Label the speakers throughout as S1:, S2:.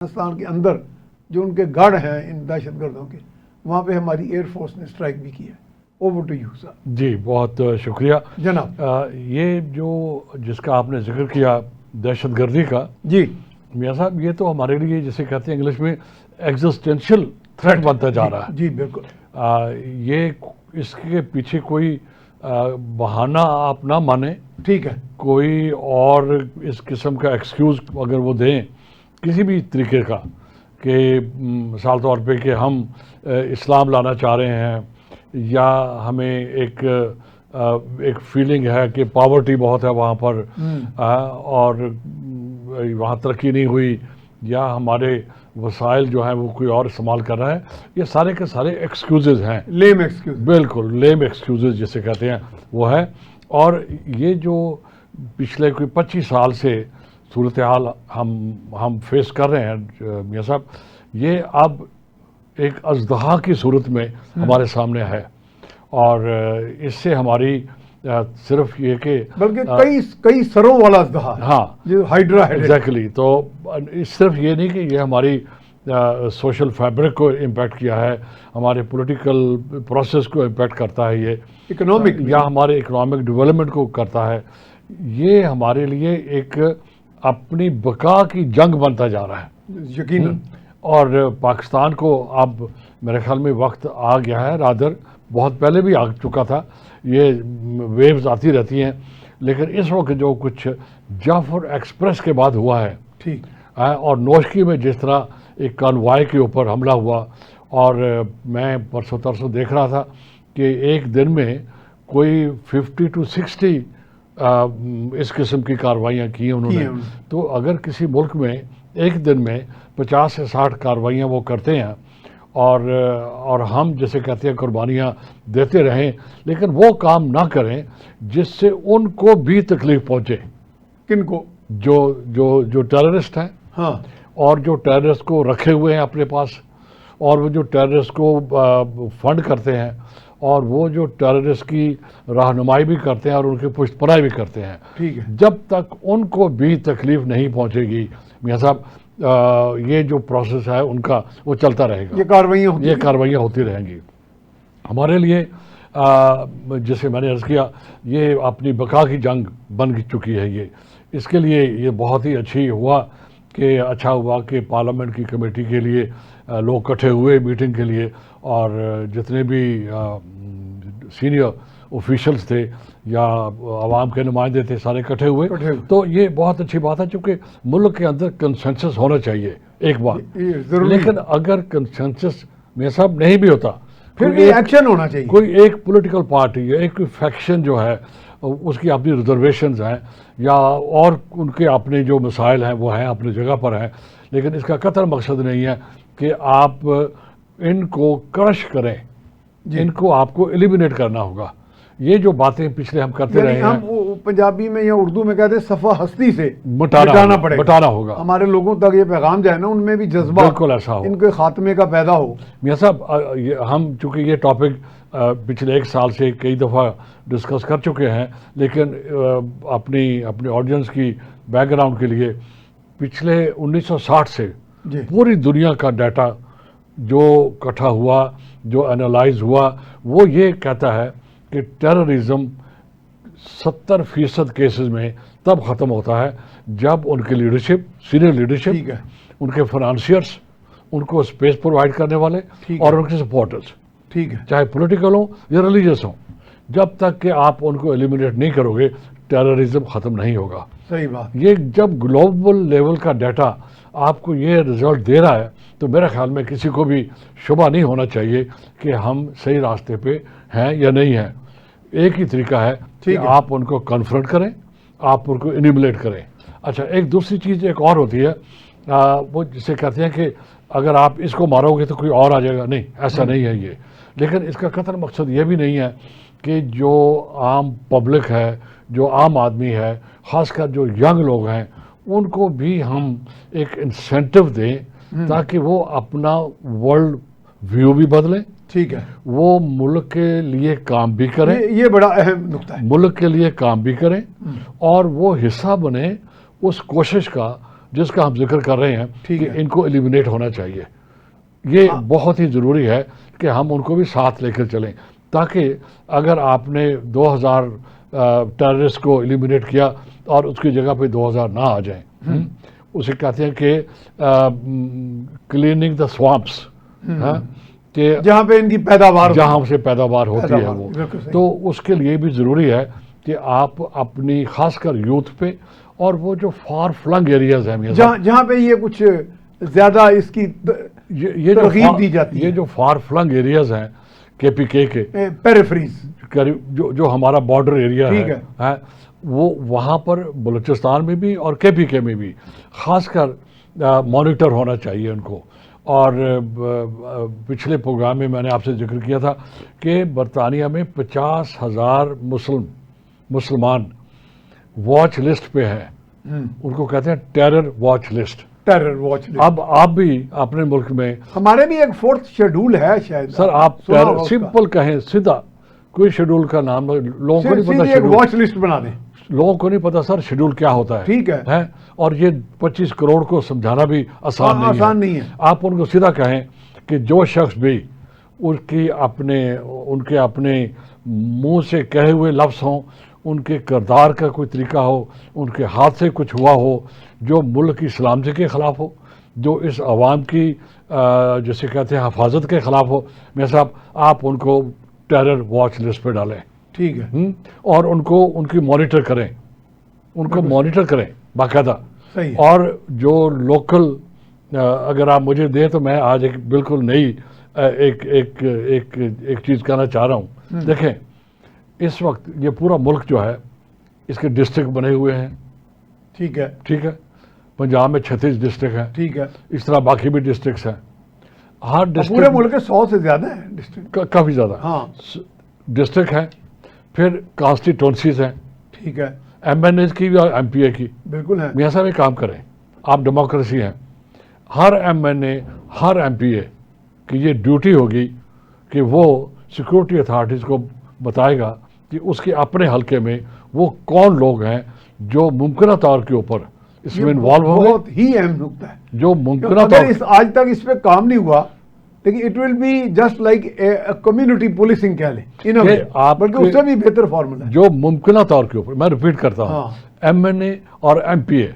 S1: افغانستان کے اندر جو ان کے گڑھ ہیں ان دہشت گردوں کے، وہاں پہ ہماری ایئر فورس نے اسٹرائک بھی کیا ہے. اوور ٹو یو صاحب.
S2: جی بہت شکریہ
S1: جناب.
S2: یہ جو جس کا آپ نے ذکر کیا دہشت گردی کا،
S1: جی
S2: میاں صاحب یہ تو ہمارے لیے جسے کہتے ہیں انگلش میں ایگزسٹینشیل تھریٹ بنتا جا رہا ہے.
S1: جی بالکل.
S2: یہ اس کے پیچھے کوئی بہانہ آپ نہ مانیں،
S1: ٹھیک ہے.
S2: کوئی اور اس قسم کا ایکسکیوز اگر وہ دیں کسی بھی طریقے کا کہ مثال طور پہ کہ ہم اسلام لانا چاہ رہے ہیں یا ہمیں ایک فیلنگ ہے کہ پاورٹی بہت ہے وہاں پر اور وہاں ترقی نہیں ہوئی، یا ہمارے وسائل جو ہیں وہ کوئی اور استعمال کر رہا ہے، یہ سارے کے سارے ایکسکیوزز ہیں.
S1: لیم ایکسکیوز.
S2: بالکل لیم ایکسکیوزز جسے کہتے ہیں وہ ہے. اور یہ جو پچھلے کوئی 25 سال سے صورتحال ہم فیس کر رہے ہیں میاں صاحب، یہ اب ایک اژدہا کی صورت میں ہمارے سامنے ہے. اور اس سے ہماری صرف یہ کہ
S1: بلکہ کئی سروں والا اژدہا ہے.
S2: ہاں
S1: جو ہائیڈرا ہے.
S2: ایگزیکٹلی. تو صرف یہ نہیں کہ یہ ہماری سوشل فیبرک کو امپیکٹ کیا ہے، ہمارے پولیٹیکل پروسیس کو امپیکٹ کرتا ہے، یہ
S1: اکنامک
S2: یا ہمارے اکنامک ڈیولپمنٹ کو کرتا ہے. یہ ہمارے لیے ایک اپنی بقا کی جنگ بنتا جا رہا ہے
S1: یقیناً.
S2: اور پاکستان کو اب میرے خیال میں وقت آ گیا ہے، رادر بہت پہلے بھی آ چکا تھا. یہ ویوز آتی رہتی ہیں، لیکن اس وقت جو کچھ جعفر ایکسپریس کے بعد ہوا ہے،
S1: ٹھیک،
S2: اور نوشکی میں جس طرح ایک کانوائے کے اوپر حملہ ہوا، اور میں پرسوں ترسوں دیکھ رہا تھا کہ ایک دن میں کوئی 50 to 60 اس قسم کی کارروائیاں کی انہوں نے. تو اگر کسی ملک میں ایک دن میں 50 سے 60 کارروائیاں وہ کرتے ہیں اور ہم جیسے کہتے ہیں قربانیاں دیتے رہیں، لیکن وہ کام نہ کریں جس سے ان کو بھی تکلیف پہنچے.
S1: کن کو؟
S2: جو ٹیررسٹ ہیں.
S1: ہاں.
S2: اور جو ٹیررسٹ کو رکھے ہوئے ہیں اپنے پاس، اور وہ جو ٹیررسٹ کو فنڈ کرتے ہیں، اور وہ جو ٹیررسٹ کی رہنمائی بھی کرتے ہیں اور ان کی پشت پناہی بھی کرتے ہیں.
S1: ٹھیک ہے.
S2: جب تک ان کو بھی تکلیف نہیں پہنچے گی میاں صاحب، یہ جو پروسیس ہے ان کا وہ چلتا رہے گا. یہ کارروائیاں ہوتی رہیں گی. ہمارے لیے جیسے میں نے عرض کیا، یہ اپنی بقا کی جنگ بن چکی ہے. یہ اس کے لیے یہ بہت ہی اچھا ہوا کہ پارلیمنٹ کی کمیٹی کے لیے لوگ اکٹھے ہوئے میٹنگ کے لیے، اور جتنے بھی سینئر آفیشلز تھے یا عوام کے نمائندے تھے سارے اکٹھے ہوئے. تو یہ بہت اچھی بات ہے، چونکہ ملک کے اندر کنسنسس ہونا چاہیے ایک بات. لیکن اگر کنسنسس میں سب نہیں بھی ہوتا،
S1: پھر بھی ایکشن ہونا چاہیے.
S2: کوئی ایک پولیٹیکل پارٹی یا ایک فیکشن جو ہے اس کی اپنی ریزرویشنز ہیں یا اور ان کے اپنے جو مسائل ہیں وہ ہیں اپنی جگہ پر ہیں، لیکن اس کا قطعا مقصد نہیں ہے کہ آپ ان کو کرش کریں. ان کو آپ کو ایلیمینیٹ کرنا ہوگا. یہ جو باتیں پچھلے ہم کرتے رہے ہیں،
S1: ہم پنجابی میں یا اردو میں کہتے ہیں صفحہ ہستی سے
S2: مٹانا ہوگا.
S1: ہمارے لوگوں تک یہ پیغام جو ہے نا، ان میں بھی جذبہ
S2: بالکل ایسا ہو،
S1: ان کے خاتمے کا پیدا ہو.
S2: میاں صاحب ہم چونکہ یہ ٹاپک پچھلے 1 سال سے کئی دفعہ ڈسکس کر چکے ہیں، لیکن اپنی آڈینس کی بیک گراؤنڈ کے لیے پچھلے 1960 سے پوری دنیا کا ڈیٹا جو اکٹھا ہوا، جو انالائز ہوا، وہ یہ کہتا ہے کہ ٹیررزم 70% کیسز میں تب ختم ہوتا ہے جب ان کی لیڈرشپ، سینئر لیڈرشپ، ان کے فنانسیئرس، ان کو اسپیس پرووائڈ کرنے والے اور ان کے سپورٹرز،
S1: ٹھیک ہے،
S2: چاہے پولیٹیکل ہوں یا ریلیجیس ہوں، جب تک کہ آپ ان کو ایلیمینیٹ نہیں کرو گے ٹیررزم ختم نہیں ہوگا.
S1: صحیح بات.
S2: یہ جب گلوبل لیول کا ڈیٹا آپ کو یہ رزلٹ دے رہا ہے تو میرے خیال میں کسی کو بھی شبہ نہیں ہونا چاہیے کہ ہم صحیح راستے پہ ہیں یا نہیں ہیں. ایک ہی طریقہ ہے کہ آپ ان کو کنفرنٹ کریں، آپ ان کو انیمولیٹ کریں. اچھا، ایک دوسری چیز ایک اور ہوتی ہے، وہ جسے کہتے ہیں کہ اگر آپ اس کو مارو گے تو کوئی اور آ جائے گا. نہیں، ایسا نہیں ہے یہ. لیکن اس کا قطعا مقصد یہ بھی نہیں ہے کہ جو عام پبلک ہے، جو عام آدمی ہے، خاص کر جو ینگ لوگ ہیں، ان کو بھی ہم ایک انسینٹو دیں تاکہ وہ اپنا ورلڈ ویو بھی بدلیں.
S1: ٹھیک ہے.
S2: وہ ملک کے لیے کام بھی کریں.
S1: یہ بڑا اہم نقطہ ہے.
S2: ملک کے لیے کام بھی کریں اور وہ حصہ بنے اس کوشش کا جس کا ہم ذکر کر رہے ہیں
S1: ٹھیک
S2: کہ
S1: ہے۔
S2: ان کو ایلیمینیٹ ہونا چاہیے. یہ بہت ہی ضروری ہے کہ ہم ان کو بھی ساتھ لے کر چلیں، تاکہ اگر آپ نے 2000 ٹیررسٹ کو ایلیمینیٹ کیا اور اس کی جگہ پہ 2000 نہ آ جائیں. اسے کہتے ہیں کہ کلیننگ دا سوامپس، کہ
S1: جہاں پہ ان کی پیداوار
S2: جہاں سے پیداوار ہوتی ہے وہ.
S1: بالکل صحیح.
S2: تو اس کے لیے بھی ضروری ہے کہ آپ اپنی خاص کر یوتھ پہ اور وہ جو فار فلنگ ایریاز ہیں
S1: جہاں پہ یہ کچھ زیادہ اس کی
S2: یہ
S1: ترغیب دی جاتی ہے،
S2: یہ جو فار فلنگ ایریاز ہیں کے پی کے
S1: پیریفریز،
S2: جو ہمارا بارڈر ایریا
S1: ٹھیک
S2: ہے وہ وہاں پر بلوچستان میں بھی اور کے پی کے میں بھی خاص کر مانیٹر ہونا چاہیے ان کو. اور پچھلے پروگرام میں نے آپ سے ذکر کیا تھا کہ برطانیہ میں 50,000 مسلمان واچ لسٹ پہ ہیں. ان کو کہتے ہیں terror watch list.
S1: Terror watch list.
S2: اب آپ بھی اپنے ملک میں،
S1: ہمارے بھی ایک 4th شیڈول ہے شاید.
S2: سر آپ سمپل کہیں سیدھا، کوئی شیڈول کا نام لوگوں کو نہیں پتا.
S1: ایک واچ لسٹ بنا دیں.
S2: لوگوں کو نہیں پتا سر شیڈول کیا ہوتا ہے.
S1: ٹھیک ہے.
S2: اور یہ 25 کروڑ کو سمجھانا بھی آسان نہیں ہے. آپ ان کو سیدھا کہیں کہ جو شخص بھی ان کے اپنے منہ سے کہے ہوئے لفظ ہوں، ان کے کردار کا کوئی طریقہ ہو، ان کے ہاتھ سے کچھ ہوا ہو جو ملک کی سلامتی کے خلاف ہو، جو اس عوام کی جسے کہتے ہیں حفاظت کے خلاف ہو، میاں صاحب آپ ان کو ٹیرر واچ لسٹ پہ ڈالیں.
S1: ٹھیک ہے.
S2: اور ان کی مانیٹر کریں، ان کو مانیٹر کریں باقاعدہ.
S1: صحیح.
S2: اور جو لوکل، اگر آپ مجھے دیں تو میں آج ایک بالکل نئی ایک چیز کہنا چاہ رہا ہوں. دیکھیں اس وقت یہ پورا ملک جو ہے اس کے ڈسٹرکٹ بنے ہوئے ہیں.
S1: ٹھیک ہے.
S2: ٹھیک ہے. پنجاب میں 36 ڈسٹرکٹ ہیں.
S1: ٹھیک ہے.
S2: اس طرح باقی بھی ڈسٹرکٹس ہیں. ہر
S1: پورے
S2: ڈسٹرکٹ
S1: ملک کے 100 سے زیادہ ہیں ڈسٹرکٹ.
S2: کافی زیادہ.
S1: ہاں.
S2: ڈسٹرکٹ ہیں، پھر کانسٹیٹوئنسیز ہیں.
S1: ٹھیک ہے.
S2: ایم این ایز کی بھی اور ایم پی اے کی.
S1: بالکل ہے.
S2: میاں صاحب ایک کام کریں، آپ ڈیموکریسی ہیں، ہر ایم این اے ہر ایم پی اے کی یہ ڈیوٹی ہوگی کہ وہ سیکورٹی اتھارٹیز کو بتائے گا کہ اس کے اپنے حلقے میں وہ کون لوگ ہیں جو ممکنہ طور کے اوپر اس میں انوالو ہوں گے.
S1: بہت ہی اہم نقطہ ہے.
S2: جو ممکنہ
S1: اگر آج تک اس پہ کام نہیں ہوا لیکن it will be just like community policing کہہ لیں، بلکہ اس سے بھی بہتر فارمولا ہے.
S2: جو ممکنہ طور کے اوپر، میں ریپیٹ کرتا ہوں، ایم این اے اور ایم پی اے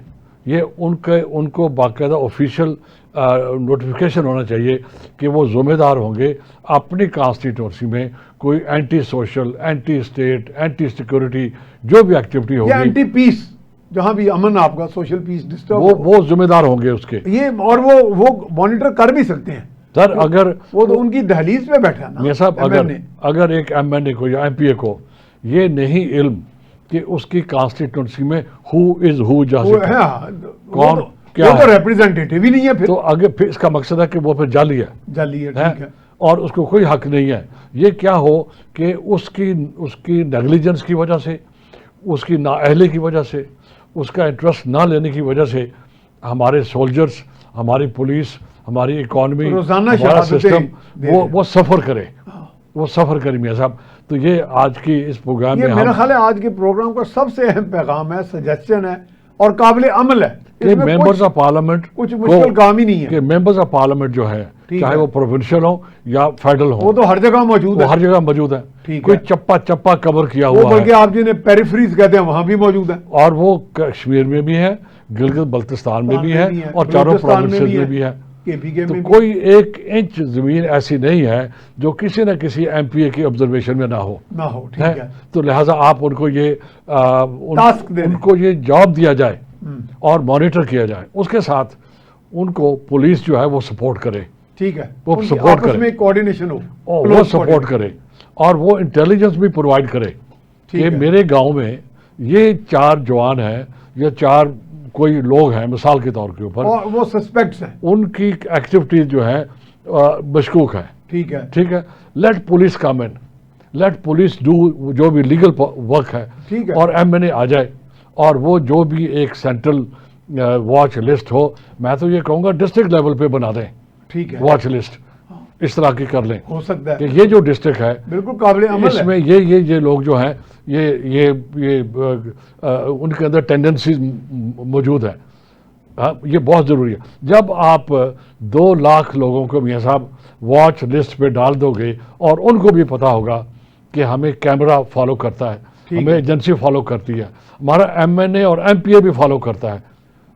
S2: یہ ان کو باقاعدہ آفیشیل نوٹیفیکیشن ہونا چاہیے کہ وہ ذمہ دار ہوں گے اپنی کانسٹیٹوئنسی میں کوئی anti social, anti state, anti security جو بھی ایکٹیویٹی ہوگی،
S1: اینٹی پیس، جہاں بھی امن آپ کا سوشل پیس ڈسٹرب،
S2: وہ ذمہ دار ہوں گے اس کے.
S1: یہ اور وہ مانیٹر کر بھی سکتے ہیں
S2: سر. اگر
S1: وہ تو ان کی دہلیز پہ بیٹھا نا.
S2: میاں صاحب اگر ایک ایم این اے کو یا ایم پی اے کو یہ نہیں علم کہ اس کی کانسٹیٹوئنسی میں ہو جا سکتا ہے، کون کیا
S1: ہے، ریپریزنٹیٹیو ہی نہیں ہے پھر.
S2: تو اگر پھر اس کا مقصد ہے کہ وہ پھر جعلی ہے.
S1: ٹھیک ہے.
S2: اور اس کو کوئی حق نہیں ہے. یہ کیا ہو کہ اس کی نیگلیجنس کی وجہ سے، اس کی نااہلی کی وجہ سے، اس کا انٹرسٹ نہ لینے کی وجہ سے ہمارے سولجرز، ہماری پولیس، ہماری اکانومی، ہمارا سسٹم وہ سفر کرے میاں صاحب. تو یہ آج کی اس پروگرام میں
S1: میرا خیال ہے آج کے پروگرام کا سب سے اہم پیغام ہے، سجیشن ہے اور قابل عمل ہے
S2: کہ ممبرز آف پارلیمنٹ
S1: کچھ مشکل کام ہی نہیں ہے.
S2: کہ ممبرز آف پارلیمنٹ جو ہے چاہے وہ پروونشل ہوں یا فیڈرل ہوں،
S1: وہ تو ہر جگہ موجود ہے.
S2: ہر جگہ موجود ہے. کوئی چپا کور کیا ہوا ہے،
S1: بلکہ آپ جنہیں پیریفریز کہتے ہیں وہاں بھی موجود ہے.
S2: اور وہ کشمیر میں بھی ہے، گلگت بلتستان میں بھی ہے، اور چاروں پروونسز میں بھی ہے. تو کوئی 1 انچ زمین ایسی نہیں ہے جو کسی نہ کسی ایم پی اے کی آبزرویشن میں نہ ہو.
S1: ٹھیک ہے.
S2: تو لہٰذا آپ ان کو یہ جاب دیا جائے اور مانیٹر کیا جائے. اس کے ساتھ ان کو پولیس جو ہے وہ سپورٹ کرے.
S1: ٹھیک ہے.
S2: وہ سپورٹ کرے،
S1: میں کوارڈینیشن ہو،
S2: وہ سپورٹ کرے اور وہ انٹیلیجنس بھی پرووائڈ کرے کہ میرے گاؤں میں یہ 4 جوان ہیں یا 4 کوئی لوگ ہیں مثال کے طور کے اوپر،
S1: وہ سسپیکٹس ہیں،
S2: ان کی ایکٹیویٹیز جو ہیں مشکوک ہیں. ٹھیک ہے. Let police come in, let police do جو بھی لیگل ورک ہے، اور ایم این اے آ جائے اور وہ جو بھی ایک سینٹرل واچ لسٹ ہو. میں تو یہ کہوں گا ڈسٹرکٹ لیول پہ بنا دیں واچ لسٹ، اس طرح کی کر لیں.
S1: ہو سکتا ہے
S2: کہ یہ جو ڈسٹرکٹ ہے
S1: بالکل قابل عمل
S2: اس میں یہ لوگ جو ہیں یہ ان کے اندر ٹینڈنسیز موجود ہیں. یہ بہت ضروری ہے. جب آپ 2 لاکھ لوگوں کو میاں صاحب واچ لسٹ پہ ڈال دو گے اور ان کو بھی پتا ہوگا کہ ہمیں کیمرہ فالو کرتا ہے, ہمیں ایجنسی فالو کرتی ہے, ہمارا ایم این اے اور ایم پی اے بھی فالو کرتا ہے,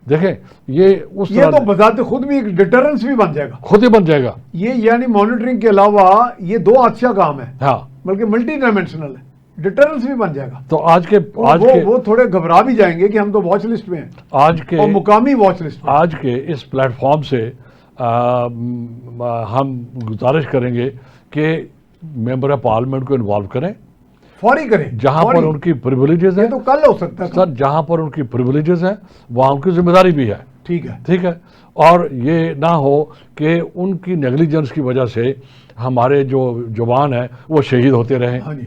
S2: دیکھیں یہ اس
S1: یہ تو بذات خود بھی ایک ڈیٹرنس بھی بن جائے گا,
S2: خود ہی بن جائے گا.
S1: یہ یعنی مانیٹرنگ کے علاوہ یہ 2 اچھا کام ہے,
S2: ہاں
S1: بلکہ ملٹی ڈائمینشنل ہے, ڈیٹرنس بھی بن جائے گا.
S2: تو آج کے
S1: وہ تھوڑے گھبرا بھی جائیں گے کہ ہم تو واچ لسٹ میں ہیں,
S2: آج کے
S1: اور مقامی واچ لسٹ میں.
S2: آج کے اس پلیٹ فارم سے ہم گزارش کریں گے کہ ممبر آف پارلیمنٹ کو انوالو کریں,
S1: فوری کریں,
S2: جہاں پر ان کی پریولیجز ہیں.
S1: یہ تو کل ہو سکتا ہے
S2: سر, جہاں پر ان کی پریولیجز ہیں وہاں ان کی ذمہ داری بھی ہے.
S1: ٹھیک ہے,
S2: ٹھیک ہے, اور یہ نہ ہو کہ ان کی نیگلیجنس کی وجہ سے ہمارے جو جوان ہیں وہ شہید ہوتے رہیں.
S1: ہاں جی.